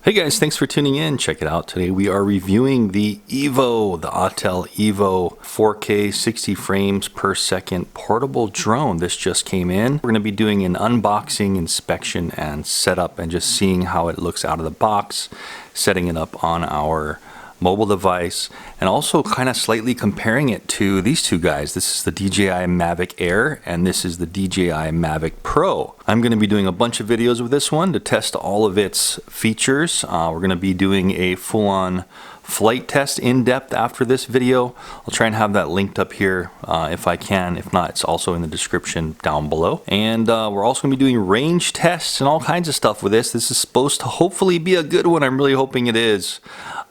Hey guys, thanks for tuning in. Check it out. Today we are reviewing the EVO, the AUTEL EVO 4K 60 frames per second portable drone. This just came in. We're going to be doing an unboxing, inspection, and setup and just seeing how it looks out of the box, setting it up on our mobile device, and also kind of slightly comparing it to these two guys. This is the DJI Mavic Air and this is the DJI Mavic Pro. I'm going to be doing a bunch of videos with this one to test all of its features. We're going to be doing a full-on flight test in depth after this video. I'll try and have that linked up here if I can. If not, it's also in the description down below. And we're also going to be doing range tests and all kinds of stuff with this. This is supposed to hopefully be a good one. I'm really hoping it is.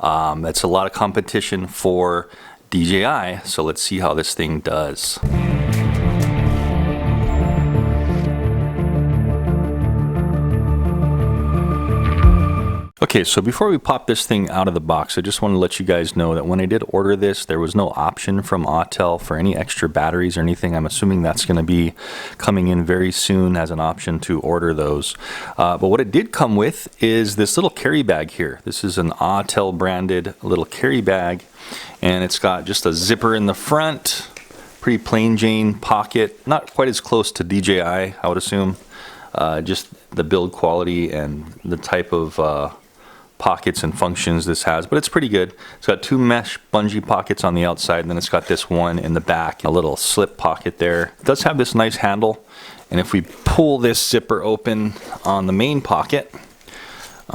That's a lot of competition for DJI, so let's see how this thing does. Okay, so before we pop this thing out of the box, I just want to let you guys know that when I did order this, there was no option from AUTEL for any extra batteries or anything. I'm assuming that's going to be coming in very soon as an option to order those. But what it did come with is this little carry bag here. This is an AUTEL branded little carry bag, and it's got just a zipper in the front, pretty plain Jane pocket, not quite as close to DJI, I would assume. Just the build quality and the type of pockets and functions this has, but it's pretty good. It's got two mesh bungee pockets on the outside, and then it's got this one in the back, a little slip pocket there. It does have this nice handle, and if we pull this zipper open on the main pocket,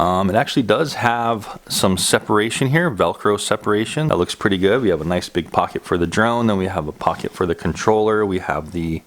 it actually does have some separation here, Velcro separation. That looks pretty good. We have a nice big pocket for the drone, then we have a pocket for the controller, we have the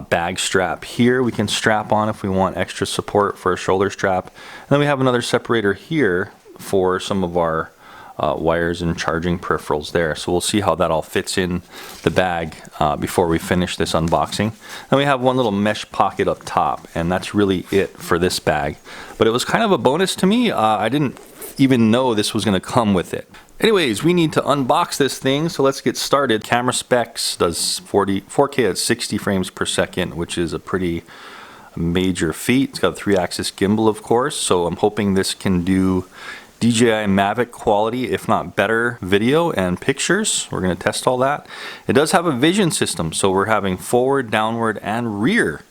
bag strap here we can strap on if we want extra support for a shoulder strap. And then we have another separator here for some of our wires and charging peripherals there. So we'll see how that all fits in the bag before we finish this unboxing. Then we have one little mesh pocket up top, and that's really it for this bag. But it was kind of a bonus to me. I didn't even know this was going to come with it. Anyways, we need to unbox this thing, so let's get started. Camera specs does 4K at 60 frames per second, which is a pretty major feat. It's got a 3-axis gimbal, of course, so I'm hoping this can do DJI Mavic quality, if not better, video and pictures. We're going to test all that. It does have a vision system, so we're having forward, downward, and rear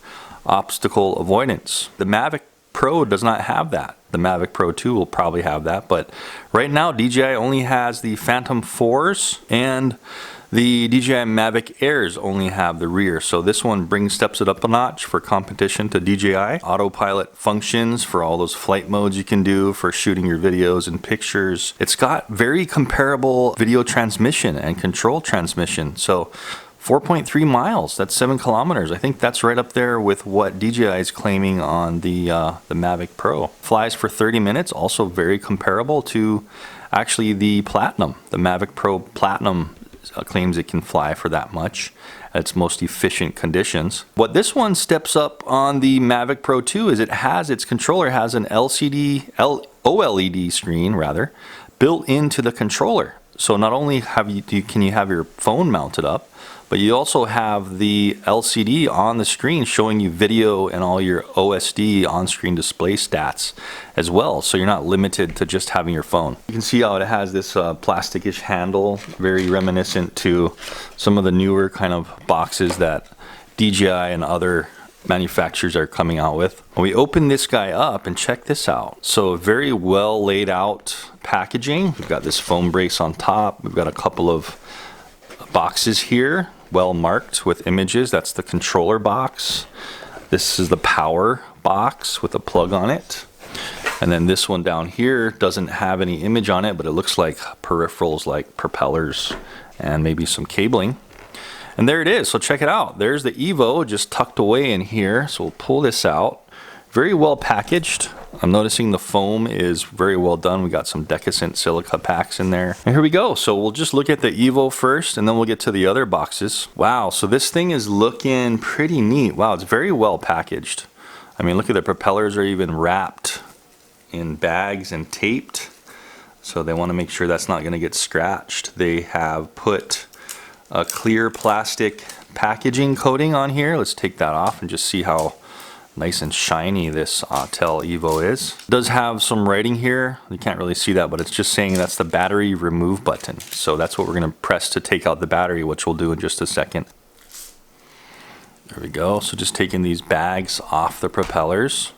obstacle avoidance. The Mavic Pro does not have that. The Mavic Pro 2 will probably have that, but right now DJI only has the Phantom 4s and the DJI Mavic Airs only have the rear. So this one steps it up a notch for competition to DJI. Autopilot functions for all those flight modes you can do for shooting your videos and pictures. It's got very comparable video transmission and control transmission. So 4.3 miles, that's 7 kilometers. I think that's right up there with what DJI is claiming on the Mavic Pro. Flies for 30 minutes, also very comparable to actually the Platinum. The Mavic Pro Platinum claims it can fly for that much at its most efficient conditions. What this one steps up on the Mavic Pro 2 is its controller has an OLED screen rather, built into the controller. So not only can you have your phone mounted up, but you also have the LCD on the screen showing you video and all your OSD on-screen display stats as well. So you're not limited to just having your phone. You can see how it has this plasticish handle, very reminiscent to some of the newer kind of boxes that DJI and other manufacturers are coming out with. When we open this guy up, and check this out. So very well laid out packaging. We've got this foam brace on top. We've got a couple of boxes here, well marked with images. That's the controller box. This is the power box with a plug on it. And then this one down here doesn't have any image on it, but it looks like peripherals like propellers and maybe some cabling. And there it is. So check it out. There's the EVO just tucked away in here. So we'll pull this out. Very well packaged. I'm noticing the foam is very well done. We got some decusant silica packs in there. And here we go. So we'll just look at the EVO first, and then we'll get to the other boxes. Wow, so this thing is looking pretty neat. Wow, it's very well packaged. I mean, look at the propellers are even wrapped in bags and taped. So they want to make sure that's not going to get scratched. They have put a clear plastic packaging coating on here. Let's take that off and just see how Nice and shiny this AUTEL EVO is. It does have some writing here. You can't really see that, but it's just saying that's the battery remove button. So that's what we're gonna press to take out the battery, which we'll do in just a second. There we go. So just taking these bags off the propellers.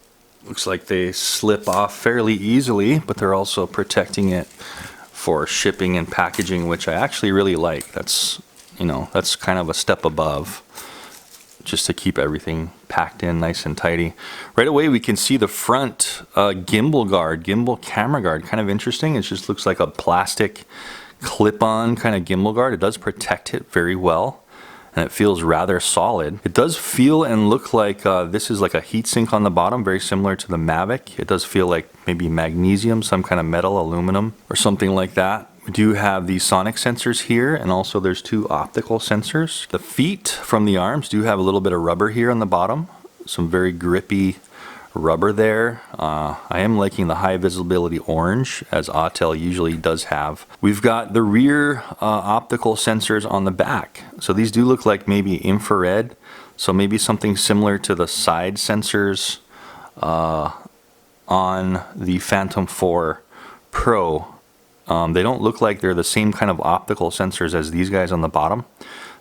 Looks like they slip off fairly easily, but they're also protecting it for shipping and packaging, which I actually really like. That's, you know, that's kind of a step above, just to keep everything packed in nice and tidy. Right away we can see the front gimbal camera guard. Kind of interesting. It just looks like a plastic clip-on kind of gimbal guard. It does protect it very well, and it feels rather solid. It does feel and look like this is like a heatsink on the bottom, very similar to the Mavic. It does feel like maybe magnesium, some kind of metal, aluminum, or something like that. We do have the sonic sensors here, and also there's 2 optical sensors. The feet from the arms do have a little bit of rubber here on the bottom, some very grippy rubber there. I am liking the high visibility orange, as AUTEL usually does have. We've got the rear optical sensors on the back. So these do look like maybe infrared, so maybe something similar to the side sensors on the Phantom 4 Pro. They don't look like they're the same kind of optical sensors as these guys on the bottom.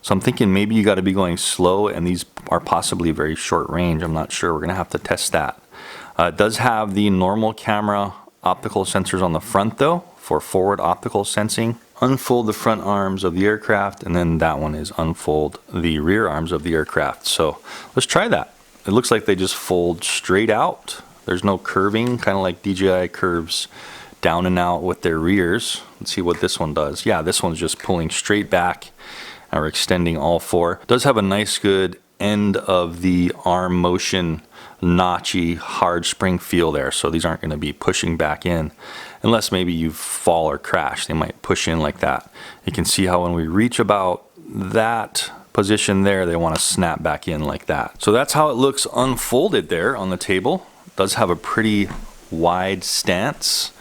So I'm thinking maybe you got to be going slow, and these are possibly very short range. I'm not sure. We're going to have to test that. It does have the normal camera optical sensors on the front though, for forward optical sensing. Unfold the front arms of the aircraft, and then that one is unfold the rear arms of the aircraft. So let's try that. It looks like they just fold straight out. There's no curving, kind of like DJI curves down and out with their rears. Let's see what this one does. Yeah, this one's just pulling straight back, and we're extending all 4. It does have a nice good end of the arm motion, notchy, hard spring feel there. So these aren't going to be pushing back in unless maybe you fall or crash. They might push in like that. You can see how when we reach about that position there, they want to snap back in like that. So that's how it looks unfolded there on the table. It does have a pretty wide stance.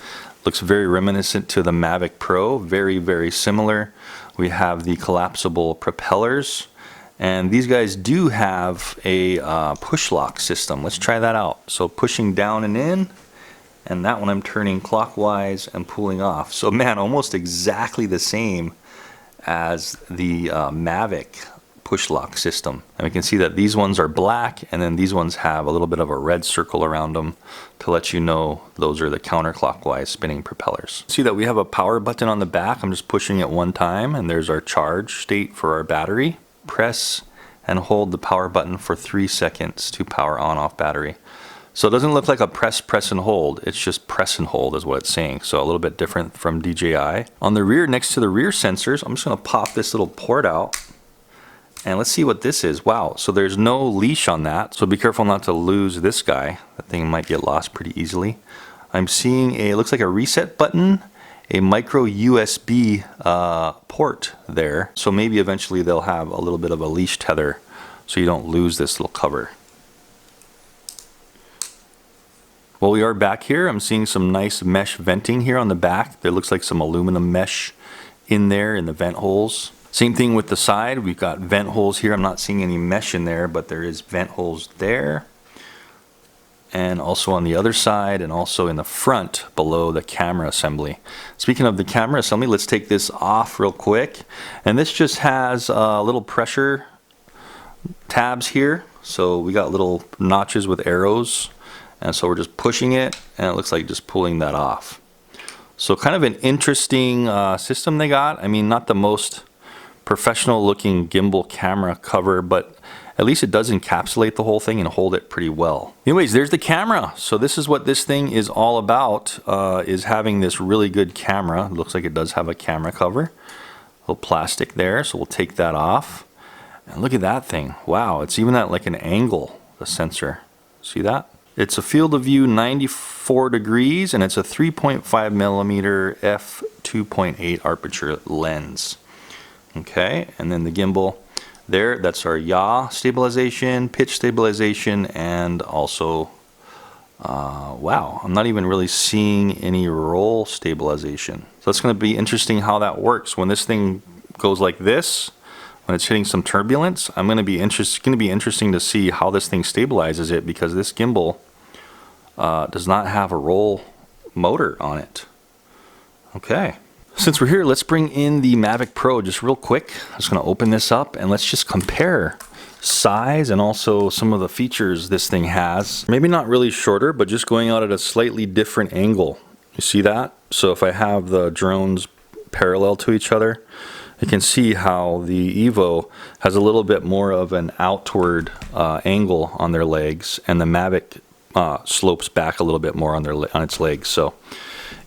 Looks very reminiscent to the Mavic Pro, very, very similar. We have the collapsible propellers, and these guys do have a push lock system. Let's try that out. So pushing down and in, and that one I'm turning clockwise and pulling off. So man, almost exactly the same as the Mavic push lock system. And we can see that these ones are black, and then these ones have a little bit of a red circle around them to let you know those are the counterclockwise spinning propellers. See that we have a power button on the back. I'm just pushing it one time, and there's our charge state for our battery. Press and hold the power button for 3 seconds to power on off battery. So it doesn't look like a press and hold. It's just press and hold is what it's saying. So a little bit different from DJI. On the rear, next to the rear sensors, I'm just gonna pop this little port out, and let's see what this is. Wow, so there's no leash on that. So be careful not to lose this guy. That thing might get lost pretty easily. I'm seeing it looks like a reset button, a micro USB port there. So maybe eventually they'll have a little bit of a leash tether so you don't lose this little cover. Well, we are back here. I'm seeing some nice mesh venting here on the back. There looks like some aluminum mesh in there in the vent holes. Same thing with the side. We've got vent holes here. I'm not seeing any mesh in there, but there is vent holes there. And also on the other side, and also in the front below the camera assembly. Speaking of the camera assembly, let's take this off real quick. And this just has little pressure tabs here. So we got little notches with arrows. And so we're just pushing it, and it looks like just pulling that off. So kind of an interesting system they got. I mean, not the most professional looking gimbal camera cover, but at least it does encapsulate the whole thing and hold it pretty well. Anyways, there's the camera. So this is what this thing is all about, is having this really good camera. It looks like it does have a camera cover. A little plastic there, so we'll take that off. And look at that thing. Wow, it's even at like an angle, the sensor. See that? It's a field of view 94 degrees, and it's a 3.5 millimeter f2.8 aperture lens. Okay, and then the gimbal there, that's our yaw stabilization, pitch stabilization, and also, wow, I'm not even really seeing any roll stabilization. So it's going to be interesting how that works. When this thing goes like this, when it's hitting some turbulence, it's going to be interesting to see how this thing stabilizes it, because this gimbal does not have a roll motor on it. Okay. Since we're here, let's bring in the Mavic Pro just real quick. I'm just going to open this up and let's just compare size and also some of the features this thing has. Maybe not really shorter, but just going out at a slightly different angle. You see that? So if I have the drones parallel to each other, you can see how the Evo has a little bit more of an outward angle on their legs, and the Mavic slopes back a little bit more on its legs. So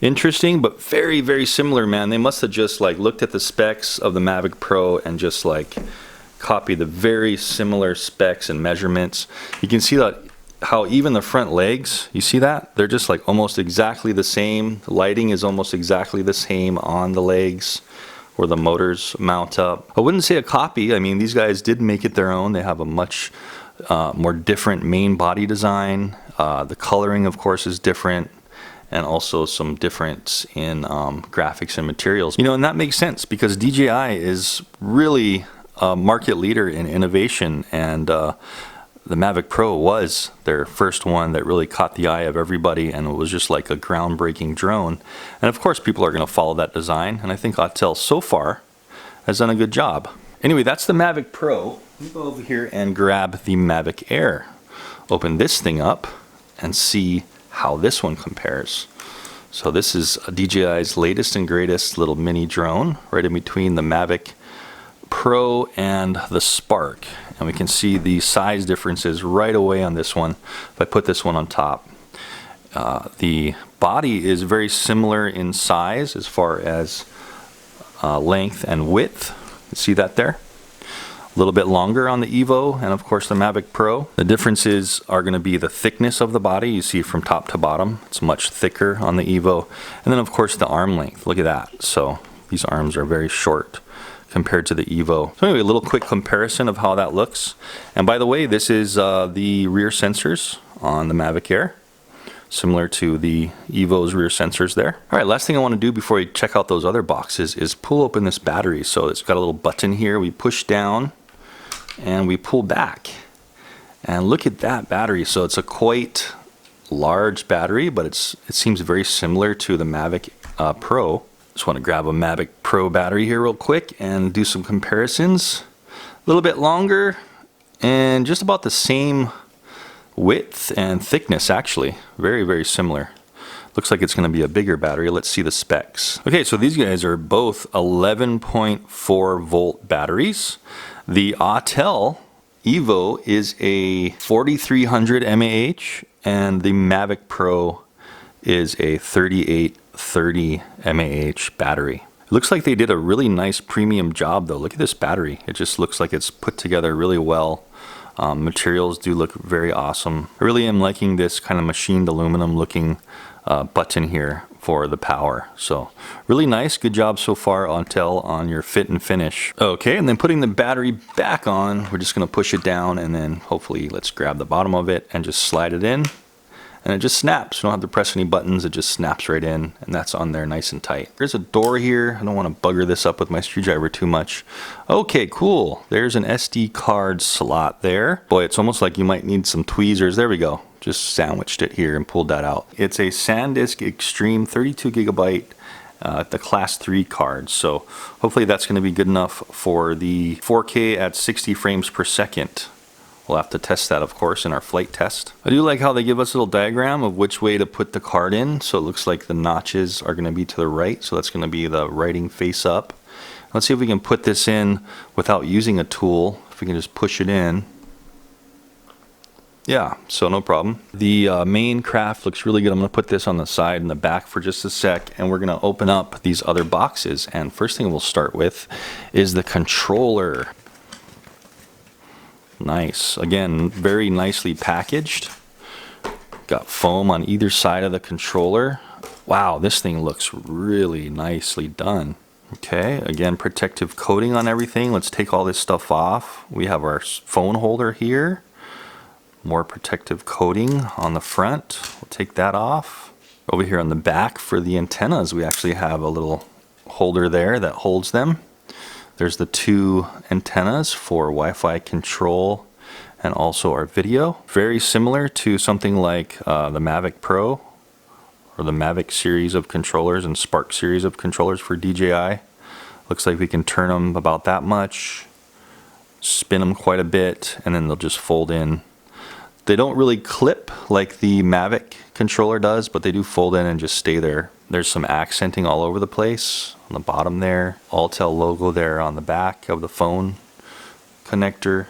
interesting, but very, very similar, man. They must have just like looked at the specs of the Mavic Pro and just like copied the very similar specs and measurements. You can see that how even the front legs, you see that? They're just like almost exactly the same. The lighting is almost exactly the same on the legs where the motors mount up. I wouldn't say a copy. I mean, these guys did make it their own. They have a much more different main body design. The coloring, of course, is different, and also some difference in graphics and materials. You know, and that makes sense because DJI is really a market leader in innovation, and the Mavic Pro was their first one that really caught the eye of everybody, and it was just like a groundbreaking drone. And of course, people are going to follow that design, and I think AUTEL so far has done a good job. Anyway, that's the Mavic Pro. Let me go over here and grab the Mavic Air. Open this thing up and see how this one compares. So this is DJI's latest and greatest little mini drone, right in between the Mavic Pro and the Spark. And we can see the size differences right away on this one. If I put this one on top, the body is very similar in size as far as length and width. You see that there? A little bit longer on the Evo and of course the Mavic Pro. The differences are going to be the thickness of the body. You see from top to bottom, it's much thicker on the Evo. And then of course the arm length. Look at that. So these arms are very short compared to the Evo. So anyway, a little quick comparison of how that looks. And by the way, this is the rear sensors on the Mavic Air, similar to the Evo's rear sensors there. All right, last thing I want to do before we check out those other boxes is pull open this battery. So it's got a little button here. We push down and we pull back. And look at that battery. So it's a quite large battery, but it seems very similar to the Mavic Pro. Just want to grab a Mavic Pro battery here real quick and do some comparisons. A little bit longer and just about the same width and thickness, actually. Very, very similar. Looks like it's going to be a bigger battery. Let's see the specs. Okay, so these guys are both 11.4 volt batteries. The AUTEL EVO is a 4300 mAh and the Mavic Pro is a 3830 mAh battery. It looks like they did a really nice premium job though. Look at this battery. It just looks like it's put together really well. Materials do look very awesome. I really am liking this kind of machined aluminum looking button here for the power. So really nice. Good job so far, AUTEL, on your fit and finish. Okay, and then putting the battery back on, we're just going to push it down and then hopefully let's grab the bottom of it and just slide it in. And it just snaps. You don't have to press any buttons. It just snaps right in, and that's on there nice and tight. There's a door here. I don't want to bugger this up with my screwdriver too much. Okay, cool. There's an SD card slot there. Boy, it's almost like you might need some tweezers. There we go. Just sandwiched it here and pulled that out. It's a SanDisk Extreme 32 gigabyte, the class 3 card. So hopefully that's going to be good enough for the 4K at 60 frames per second. We'll have to test that, of course, in our flight test. I do like how they give us a little diagram of which way to put the card in. So it looks like the notches are going to be to the right. So that's going to be the writing face up. Let's see if we can put this in without using a tool. If we can just push it in. Yeah, so no problem. The main craft looks really good. I'm going to put this on the side and the back for just a sec, and we're going to open up these other boxes. And first thing we'll start with is the controller. Nice. Again, very nicely packaged. Got foam on either side of the controller. Wow, this thing looks really nicely done. Okay, again, protective coating on everything. Let's take all this stuff off. We have our phone holder here. More protective coating on the front. We'll take that off. Over here on the back for the antennas, we actually have a little holder there that holds them. There's the two antennas for Wi-Fi control and also our video. Very similar to something like the Mavic Pro or the Mavic series of controllers and Spark series of controllers for DJI. Looks like we can turn them about that much, spin them quite a bit, and then they'll just fold in. They don't really clip like the Mavic controller does, but they do fold in and just stay there. There's some accenting all over the place on the bottom there. AUTEL logo there on the back of the phone connector.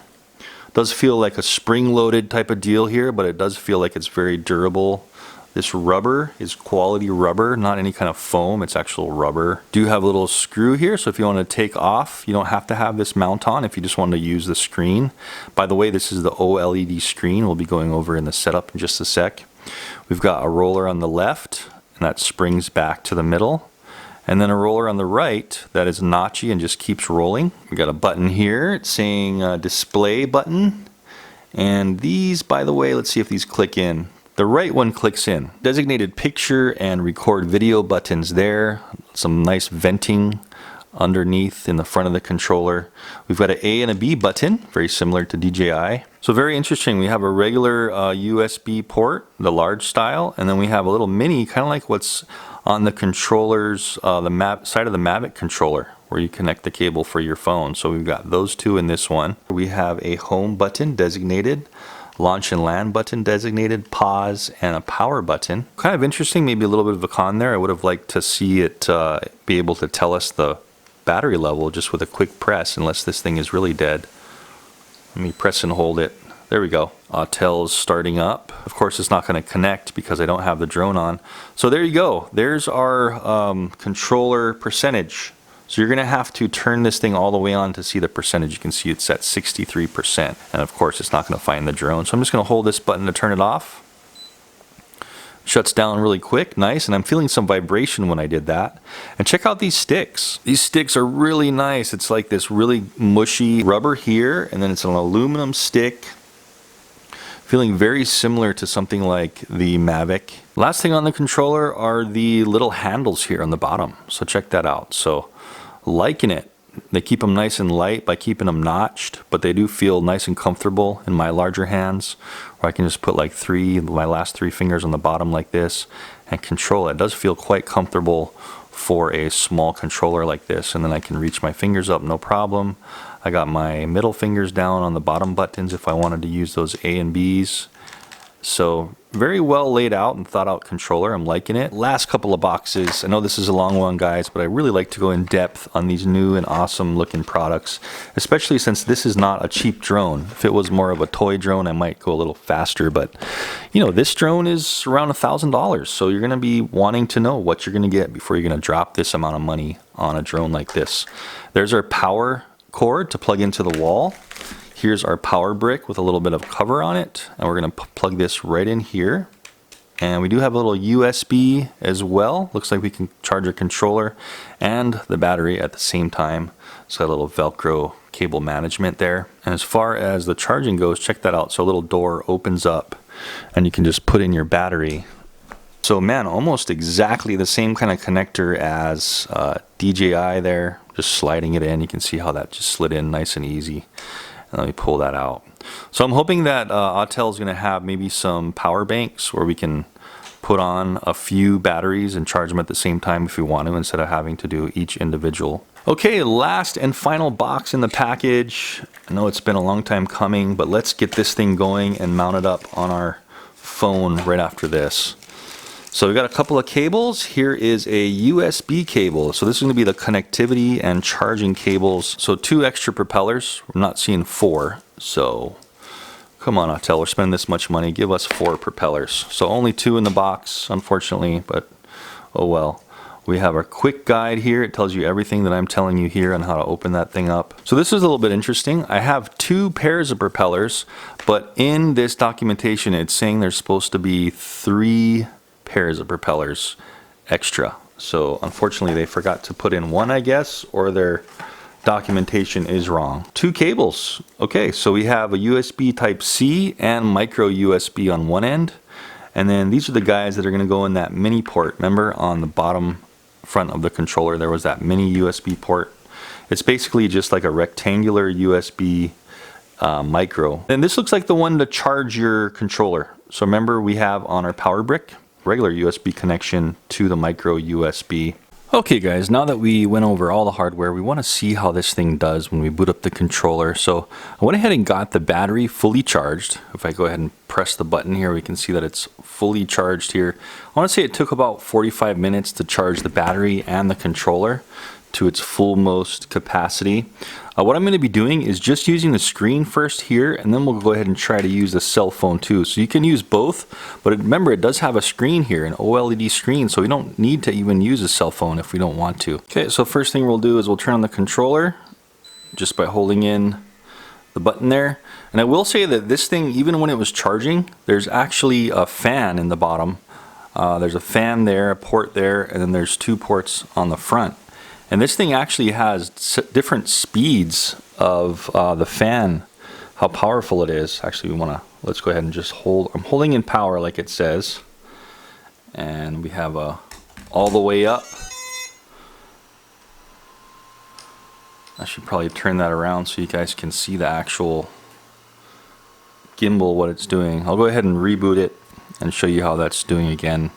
Does feel like a spring-loaded type of deal here, but it does feel like it's very durable. This rubber is quality rubber, not any kind of foam, it's actual rubber. Do have a little screw here, so if you want to take off, you don't have to have this mount on if you just want to use the screen. By the way, this is the OLED screen. We'll be going over in the setup in just a sec. We've got a roller on the left, and that springs back to the middle. And then a roller on the right that is notchy and just keeps rolling. We got a button here, it's saying display button. And these, by the way, let's see if these click in. The right one clicks in. Designated picture and record video buttons there. Some nice venting underneath in the front of the controller. We've got an A and a B button, very similar to DJI. So very interesting. We have a regular USB port, the large style, and then we have a little mini, kind of like what's on the controllers, the side of the Mavic controller, where you connect the cable for your phone. So we've got those two in this one. We have a home button designated, launch and land button designated, pause, and a power button. Kind of interesting, maybe a little bit of a con there. I would have liked to see it be able to tell us the battery level just with a quick press, unless this thing is really dead. Let me press and hold it. There we go. AUTEL's starting up. Of course, it's not going to connect because I don't have the drone on. So there you go. There's our controller percentage. So you're going to have to turn this thing all the way on to see the percentage. You can see it's at 63%. And of course, it's not going to find the drone. So I'm just going to hold this button to turn it off. Shuts down really quick, nice, and I'm feeling some vibration when I did that. And check out these sticks. These sticks are really nice. It's like this really mushy rubber here, and then it's an aluminum stick. Feeling very similar to something like the Mavic. Last thing on the controller are the little handles here on the bottom. So check that out. So liking it. They keep them nice and light by keeping them notched, but they do feel nice and comfortable in my larger hands, where I can just put like my last three fingers on the bottom like this and control it. It does feel quite comfortable for a small controller like this, and then I can reach my fingers up no problem. I got my middle fingers down on the bottom buttons if I wanted to use those A and B's. So very well laid out and thought out controller. I'm liking it. Last couple of boxes. I know this is a long one, guys, but I really like to go in depth on these new and awesome looking products, especially since this is not a cheap drone. If it was more of a toy drone, I might go a little faster, but you know, this drone is around $1,000. So you're going to be wanting to know what you're going to get before you're going to drop this amount of money on a drone like this. There's our power cord to plug into the wall. Here's our power brick with a little bit of cover on it, and we're going to plug this right in here. And we do have a little USB as well. Looks like we can charge our controller and the battery at the same time. So a little Velcro cable management there. And as far as the charging goes, check that out. So a little door opens up and you can just put in your battery. So man, almost exactly the same kind of connector as DJI there. Just sliding it in. You can see how that just slid in nice and easy. Let me pull that out. So I'm hoping that AUTEL is going to have maybe some power banks where we can put on a few batteries and charge them at the same time if we want to, instead of having to do each individual. Okay, last and final box in the package. I know it's been a long time coming, but let's get this thing going and mount it up on our phone right after this. So we've got a couple of cables. Here is a USB cable. So this is going to be the connectivity and charging cables. So 2 extra propellers. We're not seeing 4. So come on, AUTEL, we're spending this much money. Give us 4 propellers. So only 2 in the box, unfortunately, but oh well. We have our quick guide here. It tells you everything that I'm telling you here on how to open that thing up. So this is a little bit interesting. I have 2 pairs of propellers, but in this documentation, it's saying there's supposed to be 3 pairs of propellers extra. So unfortunately they forgot to put in 1, I guess, or their documentation is wrong. 2 cables. Okay, so we have a USB type C and micro USB on one end, and then these are the guys that are going to go in that mini port. Remember on the bottom front of the controller there was that mini USB port. It's basically just like a rectangular USB micro. And this looks like the one to charge your controller. So remember, we have on our power brick regular USB connection to the micro USB. Okay guys, now that we went over all the hardware, we want to see how this thing does when we boot up the controller. So I went ahead and got the battery fully charged. If I go ahead and press the button here, we can see that it's fully charged here. I want to say it took about 45 minutes to charge the battery and the controller to its full most capacity. What I'm going to be doing is just using the screen first here, and then we'll go ahead and try to use the cell phone too. So you can use both, but remember it does have a screen here, an OLED screen, so we don't need to even use a cell phone if we don't want to. Okay, so first thing we'll do is we'll turn on the controller just by holding in the button there. And I will say that this thing, even when it was charging, there's actually a fan in the bottom. There's a fan there, a port there, and then there's 2 ports on the front. And this thing actually has different speeds of the fan, how powerful it is. Actually, let's go ahead and just I'm holding in power like it says. And we have all the way up. I should probably turn that around so you guys can see the actual gimbal, what it's doing. I'll go ahead and reboot it and show you how that's doing again.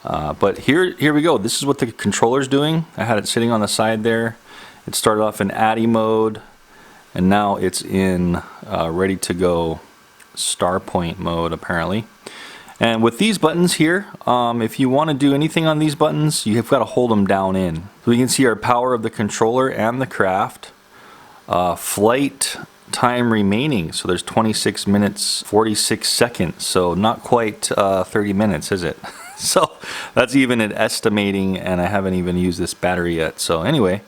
But here we go. This is what the controller's doing. I had it sitting on the side there. It started off in ADI mode, and now it's in ready to go star point mode apparently. And with these buttons here, if you want to do anything on these buttons, you've got to hold them down in. So we can see our power of the controller and the craft. Flight time remaining, so there's 26 minutes 46 seconds, so not quite 30 minutes, is it? So that's even at estimating, and I haven't even used this battery yet. So anyway,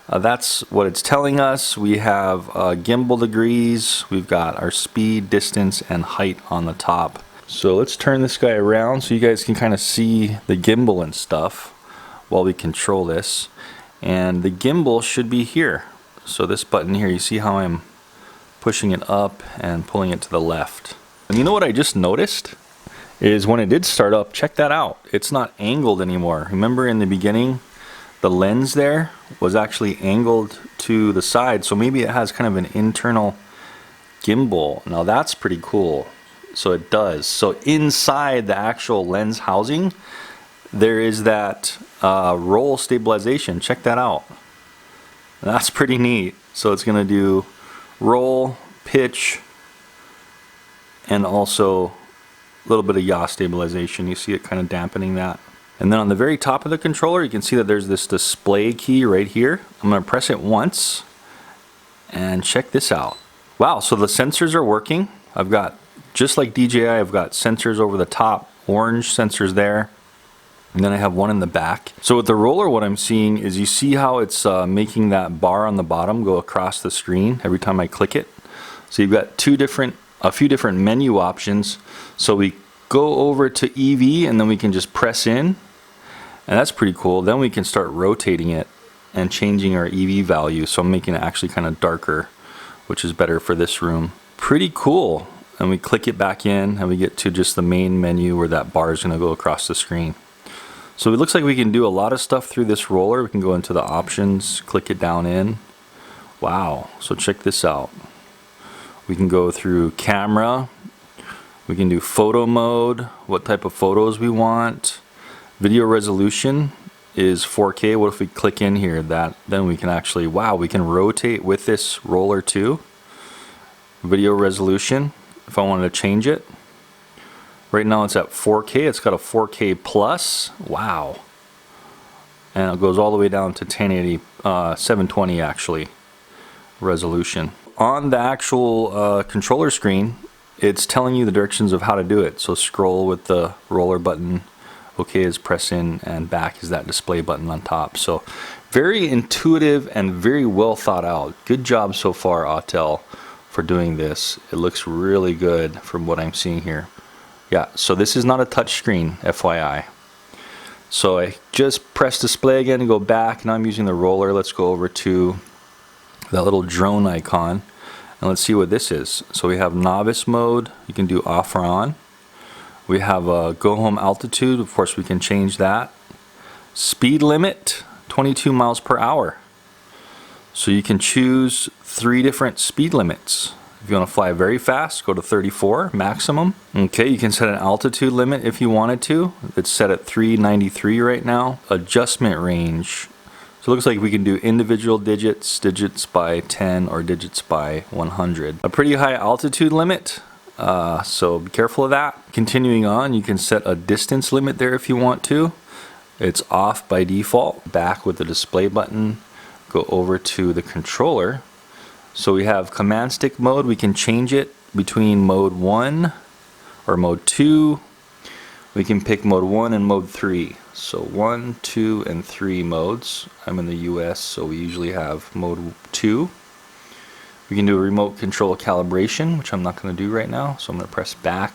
that's what it's telling us. We have gimbal degrees, we've got our speed, distance, and height on the top. So let's turn this guy around so you guys can kind of see the gimbal and stuff while we control this. And the gimbal should be here. So this button here, you see how I'm pushing it up and pulling it to the left. And you know what I just noticed? Is when it did start up, check that out. It's not angled anymore. Remember in the beginning, the lens there was actually angled to the side, so maybe it has kind of an internal gimbal. Now that's pretty cool. So it does. So inside the actual lens housing, there is that roll stabilization. Check that out. That's pretty neat. So it's gonna do roll, pitch, and also a little bit of yaw stabilization. You see it kind of dampening that. And then on the very top of the controller, you can see that there's this display key right here. I'm going to press it once and check this out. Wow, so the sensors are working. I've got, just like DJI, I've got sensors over the top, orange sensors there, and then I have one in the back. So with the roller, what I'm seeing is, you see how it's making that bar on the bottom go across the screen every time I click it. So you've got a few different menu options. So we go over to EV, and then we can just press in, and that's pretty cool. Then we can start rotating it and changing our EV value. So I'm making it actually kind of darker, which is better for this room. Pretty cool. And we click it back in, and we get to just the main menu where that bar is going to go across the screen. So it looks like we can do a lot of stuff through this roller. We can go into the options, click it down in. Wow, so check this out. We can go through camera, we can do photo mode, what type of photos we want. Video resolution is 4K. What if we click in here? Then we can actually, wow, we can rotate with this roller too. Video resolution, if I wanted to change it. Right now it's at 4K, it's got a 4K plus, wow. And it goes all the way down to 1080, 720 actually, resolution. On the actual controller screen, it's telling you the directions of how to do it. So scroll with the roller button, OK is press in, and back is that display button on top. So very intuitive and very well thought out. Good job so far, AUTEL, for doing this. It looks really good from what I'm seeing here. Yeah, so this is not a touch screen, FYI. So I just press display again and go back. Now I'm using the roller. Let's go over to that little drone icon, and let's see what this is. So we have novice mode, you can do off or on. We have a go home altitude, of course we can change that. Speed limit, 22 miles per hour. So you can choose 3 different speed limits. If you want to fly very fast, go to 34 maximum. Okay, you can set an altitude limit if you wanted to. It's set at 393 right now. Adjustment range. So it looks like we can do individual digits, digits by 10, or digits by 100. A pretty high altitude limit, so be careful of that. Continuing on, you can set a distance limit there if you want to. It's off by default. Back with the display button, go over to the controller. So we have command stick mode. We can change it between mode 1 or mode 2. We can pick mode 1 and mode 3. So 1, 2, and 3 modes. I'm in the US, so we usually have mode 2. We can do a remote control calibration, which I'm not going to do right now, so I'm going to press back.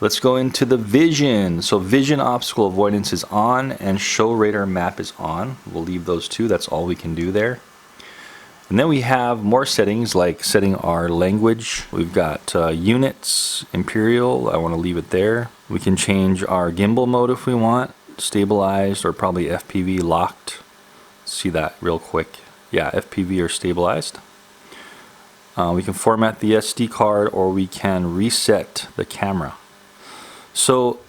Let's go into the vision. So vision obstacle avoidance is on, and show radar map is on. We'll leave those two. That's all we can do there. And then we have more settings, like setting our language. We've got units, imperial. I want to leave it there. We can change our gimbal mode if we want, stabilized, or probably FPV locked. Let's see that real quick. Yeah, FPV or stabilized. We can format the SD card, or we can reset the camera. So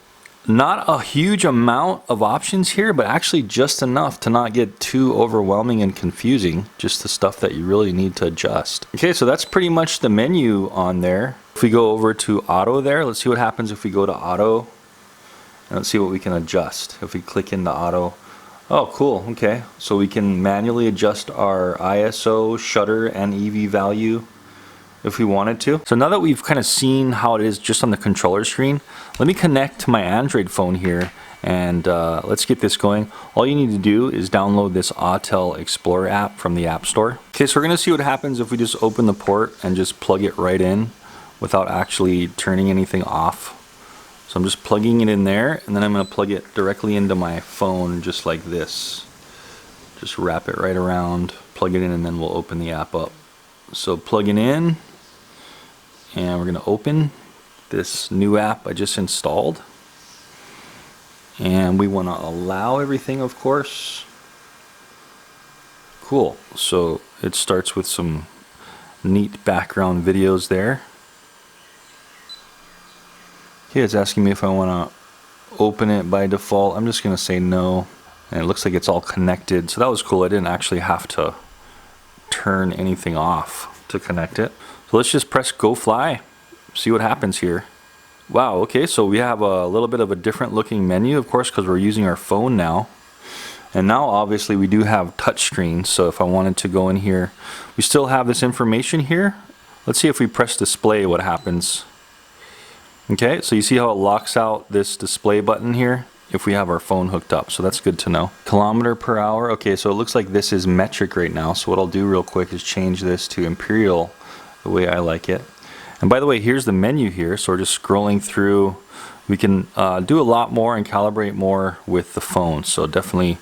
not a huge amount of options here, but actually just enough to not get too overwhelming and confusing. Just the stuff that you really need to adjust. Okay, so that's pretty much the menu on there. If we go over to auto there, let's see what happens if we go to auto. And let's see what we can adjust. If we click into auto. Oh, cool, okay. So we can manually adjust our ISO, shutter, and EV value if we wanted to. So now that we've kind of seen how it is just on the controller screen, let me connect to my Android phone here, and let's get this going. All you need to do is download this AUTEL Explorer app from the App Store. Okay, so we're gonna see what happens if we just open the port and just plug it right in without actually turning anything off. So I'm just plugging it in there, and then I'm gonna plug it directly into my phone just like this. Just wrap it right around, plug it in, and then we'll open the app up. So plugging in, and we're going to open this new app I just installed, and we want to allow everything, of course. Cool. So it starts with some neat background videos there. Okay, it's asking me if I want to open it by default. I'm just going to say no, and it looks like it's all connected, so that was cool. I didn't actually have to turn anything off to connect it. So let's just press go fly, see what happens here. Wow, okay, so we have a little bit of a different looking menu, of course, because we're using our phone now. And now obviously we do have touchscreen, so if I wanted to go in here, we still have this information here. Let's see if we press display what happens. Okay, so you see how it locks out this display button here if we have our phone hooked up, so that's good to know. Kilometer per hour, okay, so it looks like this is metric right now, so what I'll do real quick is change this to imperial, the way I like it. And by the way, here's the menu here, so we're just scrolling through. We can do a lot more and calibrate more with the phone, so definitely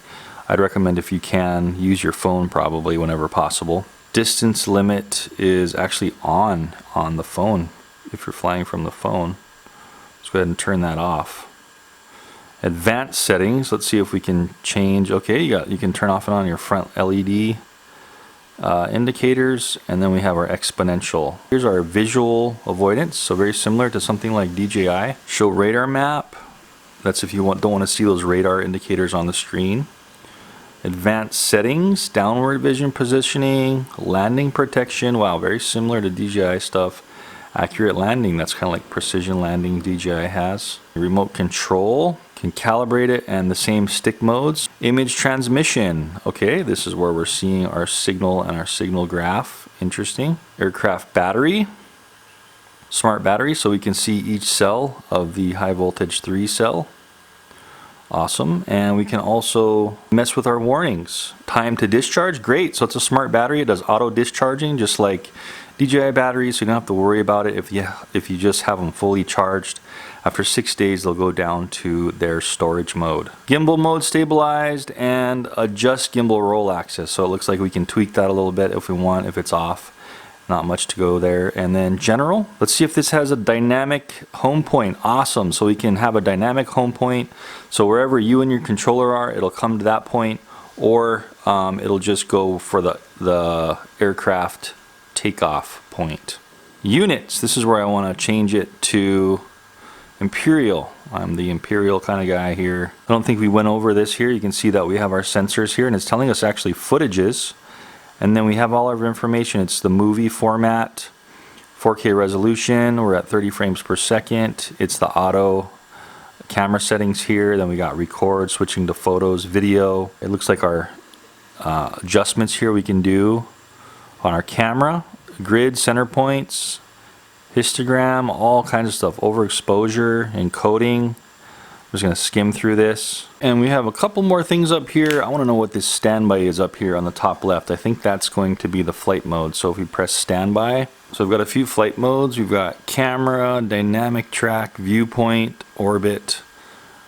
I'd recommend, if you can, use your phone probably whenever possible. Distance limit is actually on the phone if you're flying from the phone. Let's go ahead and turn that off. Advanced settings, let's see if we can change. Okay, you can turn off and on your front LED indicators, and then we have our exponential. Here's our visual avoidance, so very similar to something like DJI. Show radar map, that's if you don't want to see those radar indicators on the screen. Advanced settings, downward vision positioning, landing protection, wow, very similar to DJI stuff. Accurate landing, that's kind of like precision landing DJI has. Remote control, can calibrate it, and the same stick modes. Image transmission, okay, this is where we're seeing our signal and our signal graph. Interesting. Aircraft battery, smart battery, so we can see each cell of the high voltage 3 cell. Awesome. And we can also mess with our warnings. Time to discharge, great. So it's a smart battery. It does auto discharging just like DJI batteries, so you don't have to worry about it if you just have them fully charged. After 6 days, they'll go down to their storage mode. Gimbal mode stabilized, and adjust gimbal roll axis. So it looks like we can tweak that a little bit if we want, if it's off. Not much to go there. And then general, let's see if this has a dynamic home point. Awesome, so we can have a dynamic home point. So wherever you and your controller are, it'll come to that point. or it'll just go for the aircraft takeoff point. Units, this is where I want to change it to Imperial. I'm the Imperial kind of guy here. I don't think we went over this here. You can see that we have our sensors here, and it's telling us actually footages, and then we have all our information. It's the movie format, 4K resolution, we're at 30 frames per second. It's the auto camera settings here, then we got record, switching to photos, video. It looks like our adjustments here we can do on our camera, grid, center points, histogram, all kinds of stuff, overexposure, encoding. I'm just going to skim through this. And we have a couple more things up here. I want to know what this standby is up here on the top left. I think that's going to be the flight mode. So if we press standby, so we've got a few flight modes. We've got camera, dynamic track, viewpoint, orbit,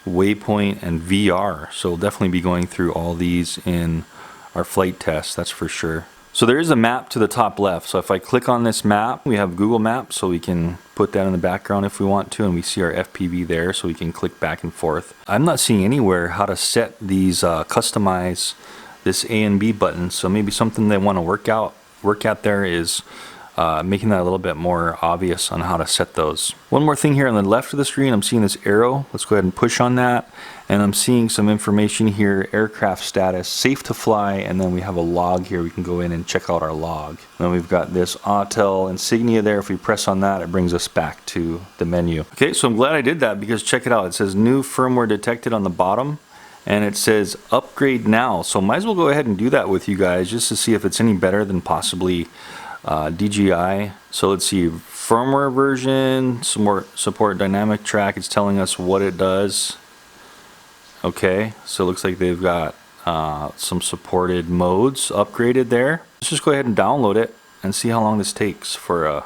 waypoint, and VR. So we'll definitely be going through all these in our flight test, that's for sure. So there is a map to the top left. So if I click on this map, we have Google Maps, so we can put that in the background if we want to, and we see our FPV there, so we can click back and forth. I'm not seeing anywhere how to set these, customize this A and B button, so maybe something they want to work at there is making that a little bit more obvious on how to set those. One more thing here on the left of the screen, I'm seeing this arrow. Let's go ahead and push on that. And I'm seeing some information here, aircraft status, safe to fly, and then we have a log here. We can go in and check out our log. And then we've got this AUTEL insignia there. If we press on that, it brings us back to the menu. Okay, so I'm glad I did that because check it out. It says new firmware detected on the bottom, and it says upgrade now. So might as well go ahead and do that with you guys just to see if it's any better than possibly DJI. So let's see, firmware version, some more support dynamic track. It's telling us what it does. Okay, so it looks like they've got some supported modes upgraded there. Let's just go ahead and download it and see how long this takes for a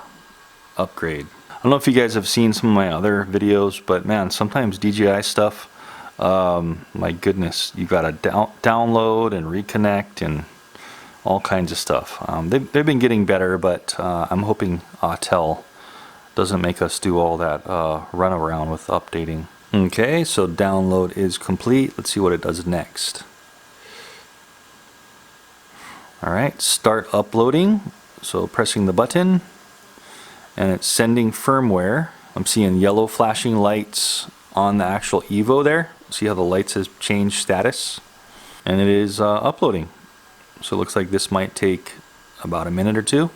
upgrade. I don't know if you guys have seen some of my other videos, but man, sometimes DJI stuff, my goodness, you gotta download and reconnect and all kinds of stuff. They've been getting better, but I'm hoping AUTEL doesn't make us do all that run around with updating. Okay, so download is complete. Let's see what it does next. Alright, start uploading. So pressing the button, and it's sending firmware. I'm seeing yellow flashing lights on the actual Evo there. See how the lights has changed status? And it is uploading. So it looks like this might take about a minute or two.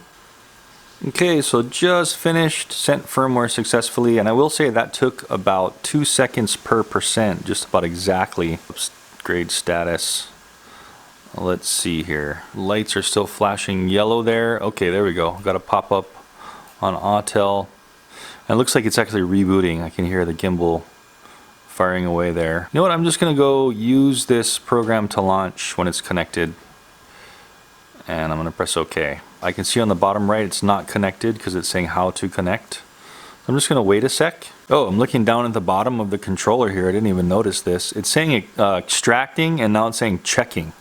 Okay, so just finished, sent firmware successfully, and I will say that took about 2 seconds per percent, just about exactly. Upgrade status. Let's see here. Lights are still flashing yellow there. Okay, there we go. Got a pop-up on AUTEL. And it looks like it's actually rebooting. I can hear the gimbal firing away there. You know what, I'm just gonna go use this program to launch when it's connected. And I'm gonna press OK. I can see on the bottom right it's not connected because it's saying how to connect. I'm just gonna wait a sec. Oh, I'm looking down at the bottom of the controller here. I didn't even notice this. It's saying extracting, and now it's saying checking.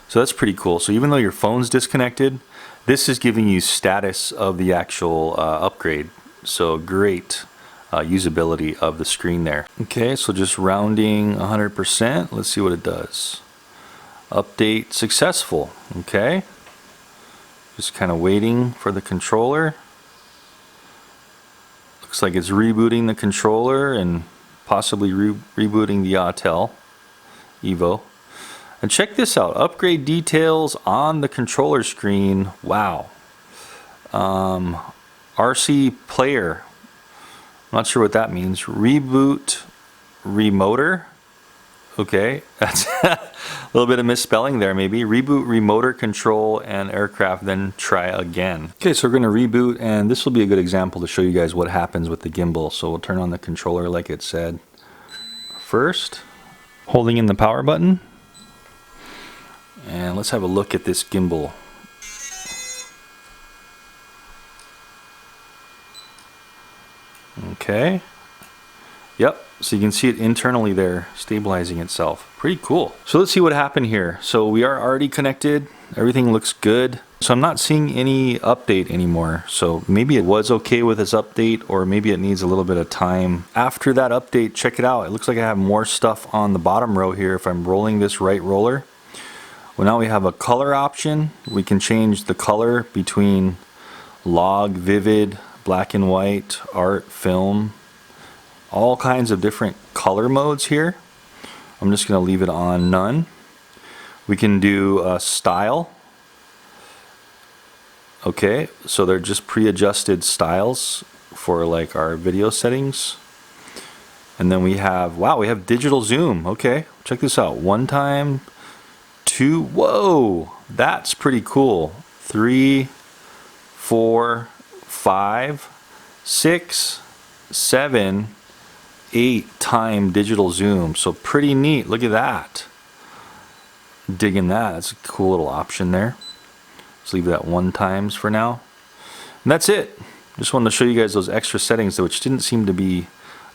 So that's pretty cool. So even though your phone's disconnected, this is giving you status of the actual upgrade. So great usability of the screen there. Okay, so just rounding 100%. Let's see what it does. Update successful. Okay, just kind of waiting for the controller. Looks like it's rebooting the controller and possibly rebooting the AUTEL EVO. And check this out, upgrade details on the controller screen. Wow. RC player, I'm not sure what that means. Reboot remoter. Okay, that's a little bit of misspelling there maybe. Reboot remoter control and aircraft, then try again. Okay, so we're going to reboot, and this will be a good example to show you guys what happens with the gimbal. So we'll turn on the controller like it said. First, holding in the power button. And let's have a look at this gimbal. Okay. Yep, so you can see it internally there, stabilizing itself. Pretty cool. So let's see what happened here. So we are already connected. Everything looks good. So I'm not seeing any update anymore. So maybe it was okay with this update, or maybe it needs a little bit of time. After that update, check it out. It looks like I have more stuff on the bottom row here. If I'm rolling this right roller, Well, now we have a color option. We can change the color between log, vivid, black and white, art, film, all kinds of different color modes here. I'm just going to leave it on none. We can do style. Okay, so they're just pre-adjusted styles for like our video settings. And then we have, wow, we have digital zoom. Okay, check this out. 1 time, 2, whoa, that's pretty cool. 3, 4, 5, 6, 7, 8 time digital zoom. So pretty neat. Look at that. Digging that. That's a cool little option there. Let's leave that 1 times for now. And that's it. Just wanted to show you guys those extra settings which didn't seem to be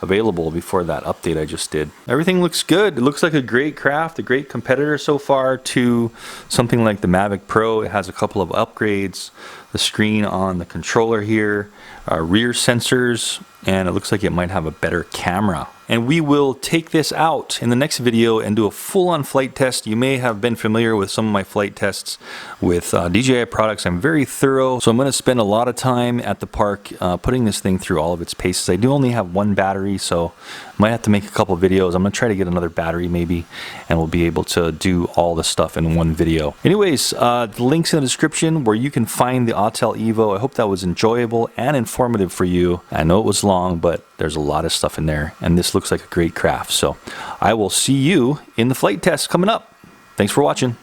available before that update I just did. Everything looks good. It looks like a great craft, a great competitor so far to something like the Mavic Pro. It has a couple of upgrades. The screen on the controller here, rear sensors, and it looks like it might have a better camera. And we will take this out in the next video and do a full-on flight test. You may have been familiar with some of my flight tests with DJI products. I'm very thorough, so I'm going to spend a lot of time at the park putting this thing through all of its paces. I do only have 1 battery, so I might have to make a couple of videos. I'm going to try to get another battery maybe, and we'll be able to do all the stuff in 1 video. Anyways, the link's in the description where you can find the AUTEL EVO. I hope that was enjoyable and informative for you. I know it was long, but there's a lot of stuff in there, and this looks like a great craft. So I will see you in the flight test coming up. Thanks for watching.